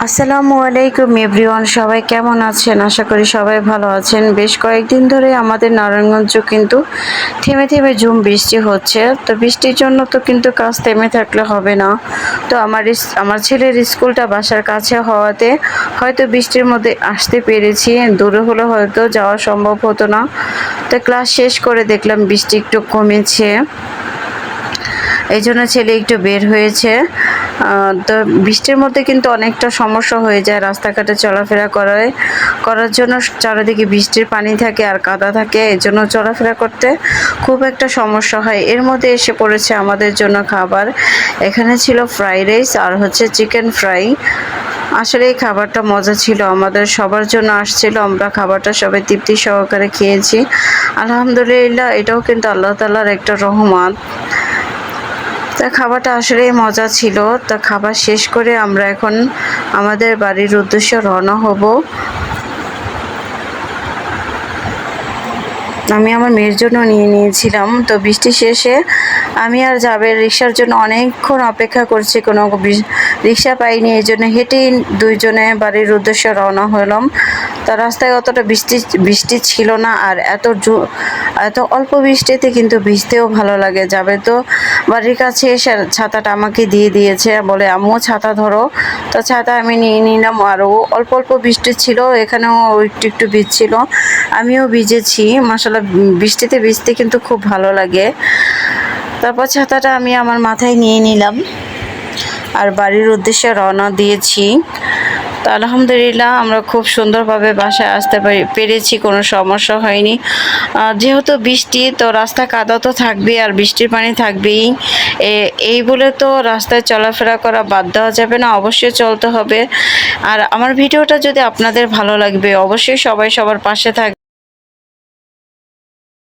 আসসালামু আলাইকুম এভরিওয়ান, সবাই কেমন আছেন? আশা করি সবাই ভালো আছেন। বেশ কয়েকদিন ধরে আমাদের নারায়ণগঞ্জ কিন্তু থেমে থেমে ঝুম বৃষ্টি হচ্ছে। তো বৃষ্টির জন্য তো কিন্তু কাজ থেমে থাকলে হবে না। তো আমার ছেলের স্কুলটা বাসার কাছে হওয়াতে হয়তো বৃষ্টির মধ্যে আসতে পেরেছি, দূরে হলে হয়তো যাওয়া সম্ভব হতো না। তো ক্লাস শেষ করে দেখলাম বৃষ্টি একটু কমেছে, এই জন্য ছেলে একটু বের হয়েছে। তো বৃষ্টির মধ্যে কিন্তু অনেকটা সমস্যা হয়ে যায় রাস্তাঘাটে চলাফেরা করার জন্য। চারিদিকে বৃষ্টির পানি থাকে আর কাদা থাকে, এই জন্য চলাফেরা করতে খুব একটা সমস্যা হয়। এর মধ্যে এসে পড়েছে আমাদের জন্য খাবার। এখানে ছিল ফ্রাইড রাইস আর হচ্ছে চিকেন ফ্রাই। আসলে এই খাবারটা মজা ছিল, আমাদের সবার জন্য আসছিল। আমরা খাবারটা সবাই তৃপ্তি সহকারে খেয়েছি, আলহামদুলিল্লাহ। এটাও কিন্তু আল্লাহ তাআলার একটা রহমত। তা খাবারটা আসলেই মজা ছিল। তা খাবার শেষ করে আমরা এখন আমাদের বাড়ির উদ্দেশ্যে রওনা হব। আমি আমার মেয়ের জন্য নিয়ে নিয়েছিলাম। তো বৃষ্টি শেষে আমি আর জাবের রিক্সার জন্য অনেকক্ষণ অপেক্ষা করছি, কোনো রিক্সা পাইনি, এই জন্য হেঁটেই দুইজনে বাড়ির উদ্দেশ্যে রওনা হলাম। তা রাস্তায় অতটা বৃষ্টি ছিল না, আর এত অল্প বৃষ্টিতে কিন্তু ভিজতেও ভালো লাগে। যাবে তো বাড়ির কাছে এসে ছাতাটা আমাকে দিয়ে দিয়েছে, বলে আম্মু ছাতা ধরো। তো ছাতা আমি নিয়ে নিলাম। আরও অল্প অল্প বৃষ্টি ছিল, এখানেও একটু একটু ভিজছিল, আমিও ভিজেছি। মাশাআল্লাহ, বৃষ্টিতে ভিজতে কিন্তু খুব ভালো লাগে। তারপর ছাতাটা আমি আমার মাথায় নিয়ে নিলাম আর বাড়ির উদ্দেশ্যে রওনা দিয়েছি। তো আলহামদুলিল্লাহ আমরা খুব সুন্দরভাবে বাসায় আসতে পেরেছি, কোনো সমস্যা হয়নি। যেহেতু বৃষ্টি, তো রাস্তা কাদা তো থাকবেই আর বৃষ্টির পানি থাকবেই। এই বলে তো রাস্তায় চলাফেরা করা বাদ দেওয়া যাবে না, অবশ্যই চলতে হবে। আর আমার ভিডিওটা যদি আপনাদের ভালো লাগবে, অবশ্যই সবাই সবার পাশে থাকবে।